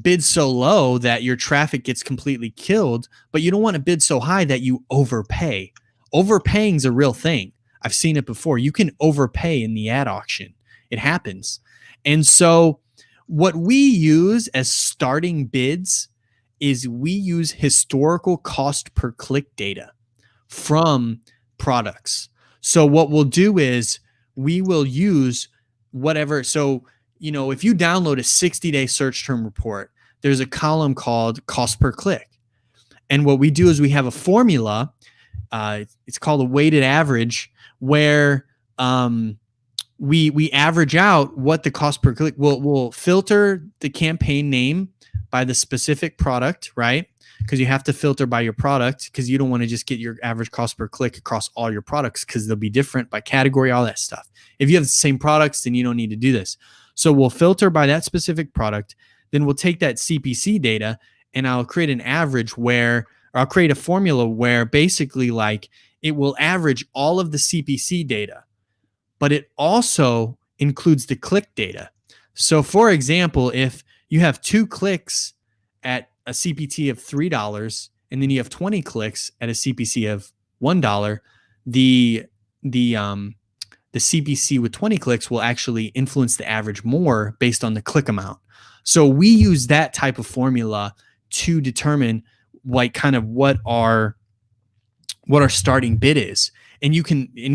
bid so low that your traffic gets completely killed, but you don't want to bid so high that you overpay. Overpaying is a real thing. I've seen it before. You can overpay in the ad auction. It happens. And so what we use as starting bids is we use historical cost per click data from products. So what we'll do is we will use whatever. So, if you download a 60-day search term report, there's a column called cost per click. And what we do is we have a formula. It's called a weighted average, where we average out what the cost per click. We'll filter the campaign name by the specific product, right? Because you have to filter by your product, because you don't want to just get your average cost per click across all your products, because they'll be different by category, all that stuff. If you have the same products, then you don't need to do this. So we'll filter by that specific product. Then we'll take that CPC data and I'll create an average or I'll create a formula where basically like it will average all of the CPC data, but it also includes the click data. So for example, if you have 2 clicks at a CPT of $3 and then you have 20 clicks at a CPC of $1, the CPC with 20 clicks will actually influence the average more based on the click amount. So we use that type of formula to determine like kind of what our starting bid is. And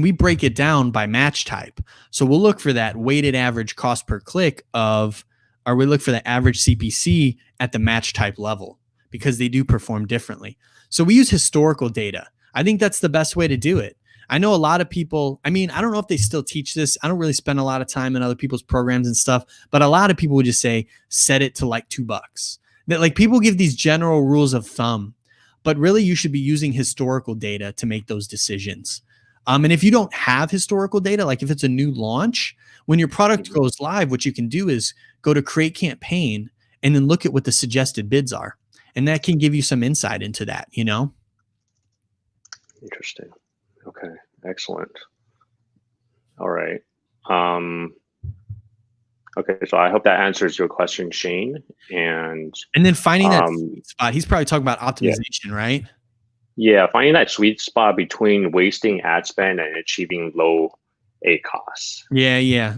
we break it down by match type. So we'll look for that weighted average cost per click we look for the average CPC at the match type level, because they do perform differently. So we use historical data. I think that's the best way to do it. I know a lot of people, I don't know if they still teach this. I don't really spend a lot of time in other people's programs and stuff, but a lot of people would just say, set it to like $2. That like people give these general rules of thumb, but really you should be using historical data to make those decisions. And if you don't have historical data, like if it's a new launch, when your product goes live, what you can do is go to create campaign and then look at what the suggested bids are. And that can give you some insight into that, Interesting. Okay. Excellent. All right. Okay. So I hope that answers your question, Shane. And then finding that sweet spot. He's probably talking about optimization, right? Yeah. Finding that sweet spot between wasting ad spend and achieving low A costs. Yeah.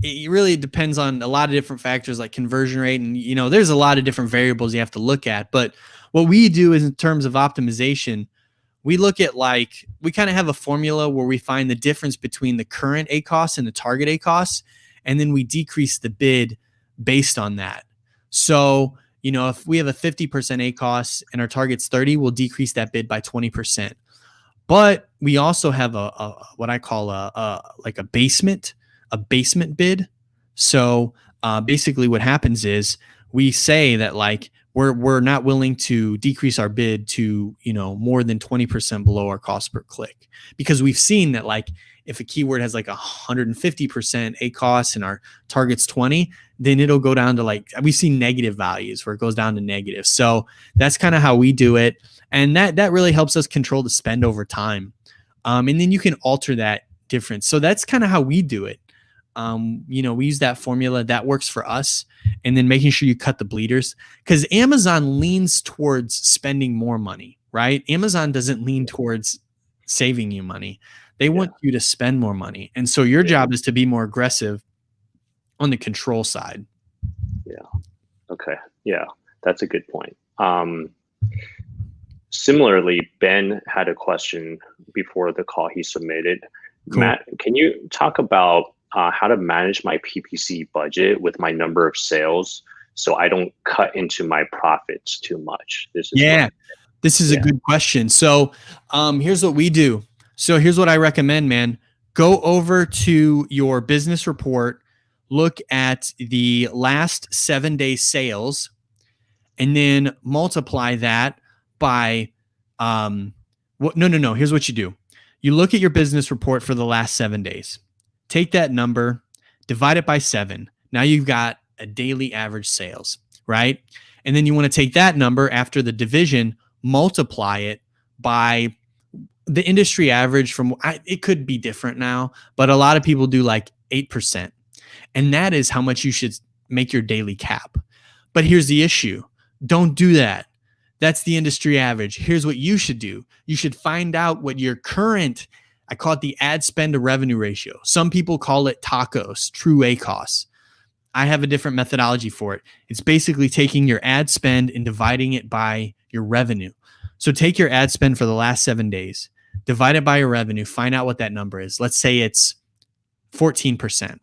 It really depends on a lot of different factors like conversion rate. And, there's a lot of different variables you have to look at. But what we do is in terms of optimization, we look at we kind of have a formula where we find the difference between the current A costs and the target A costs. And then we decrease the bid based on that. So, if we have a 50% A cost and our target's 30, we'll decrease that bid by 20%. But we also have a what I call a basement bid. So basically what happens is we say that we're not willing to decrease our bid to, more than 20% below our cost per click, because we've seen that if a keyword has 150% A cost and our target's 20, then it'll go down to we've seen negative values where it goes down to negative. So that's kind of how we do it. And that really helps us control the spend over time. And then you can alter that difference. So that's kind of how we do it. We use that formula that works for us, and then making sure you cut the bleeders, because Amazon leans towards spending more money, right? Amazon doesn't lean towards saving you money. They want you to spend more money. And so your job is to be more aggressive on the control side. Yeah. Okay. Yeah, that's a good point. Similarly, Ben had a question before the call he submitted. Cool. Matt, can you talk about how to manage my PPC budget with my number of sales so I don't cut into my profits too much? This is a good question. So here's what we do. So here's what I recommend, man. Go over to your business report, look at the last 7 day sales, and then multiply that by here's what you do. You look at your business report for the last 7 days. Take that number, divide it by 7. Now you've got a daily average sales, right? And then you want to take that number after the division, multiply it by the industry average it could be different now, but a lot of people do like 8%. And that is how much you should make your daily cap. But here's the issue. Don't do that. That's the industry average. Here's what you should do. You should find out what your current, I call it the ad spend to revenue ratio. Some people call it TACOS, true ACOS. I have a different methodology for it. It's basically taking your ad spend and dividing it by your revenue. So take your ad spend for the last 7 days, divide it by your revenue, find out what that number is. Let's say it's 14%.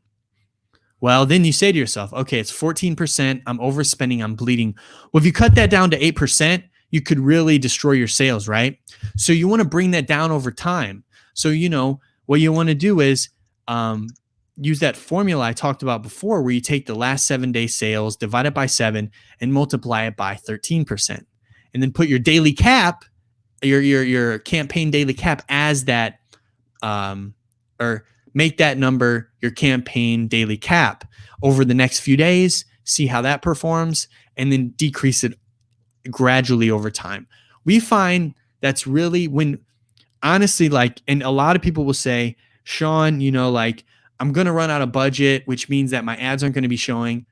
Well, then you say to yourself, okay, it's 14%. I'm overspending. I'm bleeding. Well, if you cut that down to 8%, you could really destroy your sales, right? So you want to bring that down over time. So, what you want to do is use that formula I talked about before, where you take the last 7 day sales, divide it by 7, and multiply it by 13%. And then put your daily cap, your campaign daily cap as that, or make that number your campaign daily cap over the next few days, see how that performs, and then decrease it gradually over time. We find that's really honestly, and a lot of people will say, Sean, I'm going to run out of budget, which means that my ads aren't going to be showing.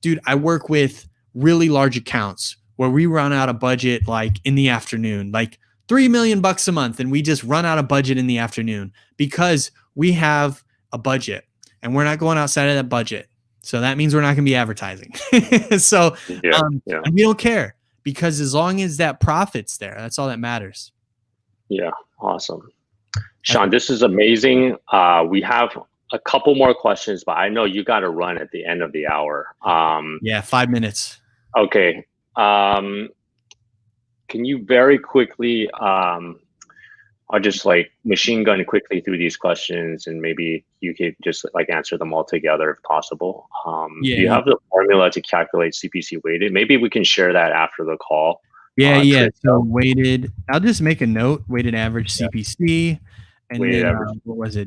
Dude, I work with really large accounts where we run out of budget like in the afternoon, like $3 million a month, and we just run out of budget in the afternoon because we have a budget and we're not going outside of that budget. So that means we're not going to be advertising. And we don't care, because as long as that profit's there, that's all that matters. Yeah. Awesome. Sean, this is amazing. We have a couple more questions, but I know you got to run at the end of the hour. 5 minutes. Okay. Can you very quickly, I'll just machine gun quickly through these questions, and maybe you could just answer them all together if possible. Do you have the formula to calculate CPC weighted? Maybe we can share that after the call. So weighted, I'll just make a note, weighted average CPC. And weighted then, average. What was it?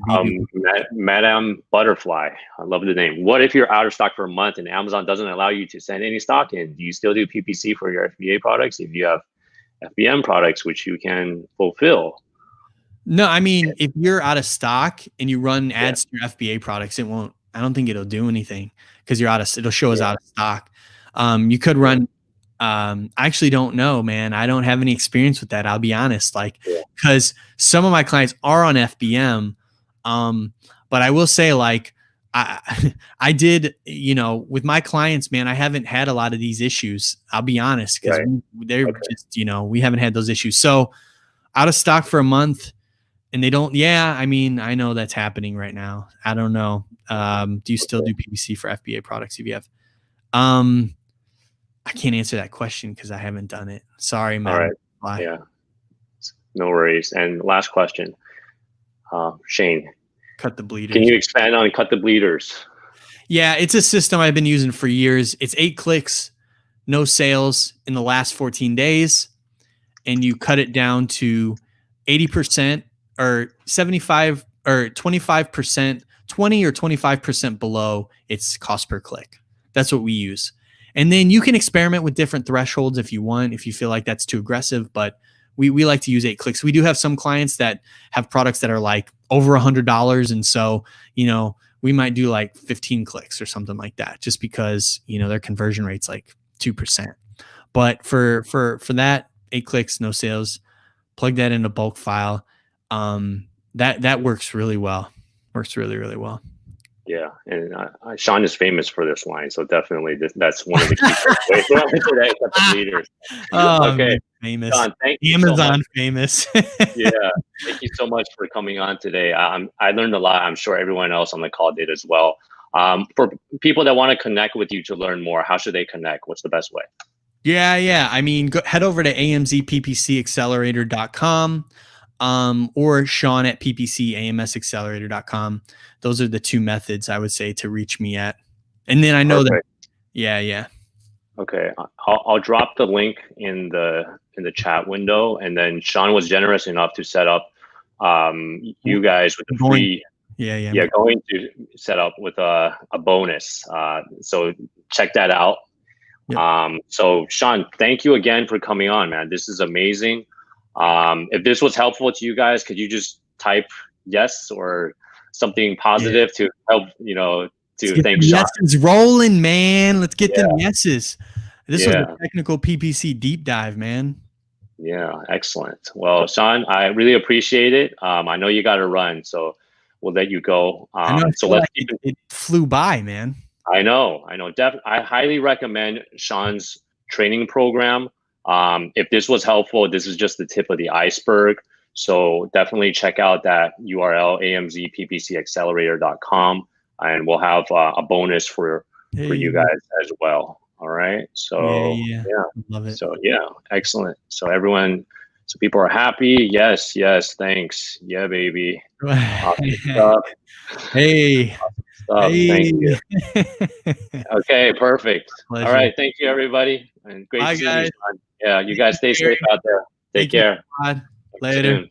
Madame Butterfly. I love the name. What if you're out of stock for a month and Amazon doesn't allow you to send any stock in? Do you still do PPC for your FBA products if you have FBM products which you can fulfill? No, I mean, if you're out of stock and you run ads to your FBA products, I don't think it'll do anything, because it'll show as out of stock. You could run, I actually don't know, man. I don't have any experience with that. I'll be honest, because some of my clients are on FBM. But I will say, I did, with my clients, man, I haven't had a lot of these issues. I'll be honest, because they're just, we haven't had those issues. So out of stock for a month, and they don't, I mean, I know that's happening right now. I don't know. Do you still do PPC for FBA products if you have? I can't answer that question because I haven't done it. Sorry, man. All right. Bye. Yeah. No worries. And last question, Shane. Cut the bleeders. Can you expand on cut the bleeders? Yeah, it's a system I've been using for years. It's 8 clicks, no sales in the last 14 days, and you cut it down to 80% or 75 or 25%, 20 or 25% below its cost per click. That's what we use. And then you can experiment with different thresholds if you want, if you feel like that's too aggressive, but we like to use 8 clicks. We do have some clients that have products that are like over $100. And so, we might do like 15 clicks or something like that, just because, their conversion rate's like 2%. But for that 8 clicks, no sales, plug that in a bulk file. That works really well. Works really, really well. Yeah, and Sean is famous for this line, so definitely that's one of the key takeaways today. Leaders. Okay, famous. Sean, thank you Amazon so much. Famous. Yeah, thank you so much for coming on today. I learned a lot. I'm sure everyone else on the call did as well. For people that want to connect with you to learn more, how should they connect? What's the best way? Yeah. I mean, head over to amzppcaccelerator.com. Or Sean at ppcamsaccelerator.com. Those are the 2 methods I would say to reach me at. And then I know that. Yeah. Okay. I'll drop the link in the chat window, and then Sean was generous enough to set up you guys with the free. Going to set up with a bonus. So check that out. Yep. So Sean, thank you again for coming on, man. This is amazing. If this was helpful to you guys, could you just type yes or something positive to help, to thank Sean? Yeses rolling, man. Let's get them yeses. This was a technical PPC deep dive, man. Yeah, excellent. Well, Sean, I really appreciate it. I know you got to run, so we'll let you go. So let's keep it flew by, man. I know. I highly recommend Sean's training program. If this was helpful, this is just the tip of the iceberg. So definitely check out that URL, amzppcaccelerator.com, and we'll have a bonus for you guys as well. All right. So yeah. Love it. So excellent. So people are happy. Yes. Thanks. Yeah, baby. Awesome stuff. Hey. Awesome stuff. Thank you. Okay, perfect. Pleasure. All right. Thank you, everybody. And great to see you. Yeah, you guys stay safe out there. Take care. Later.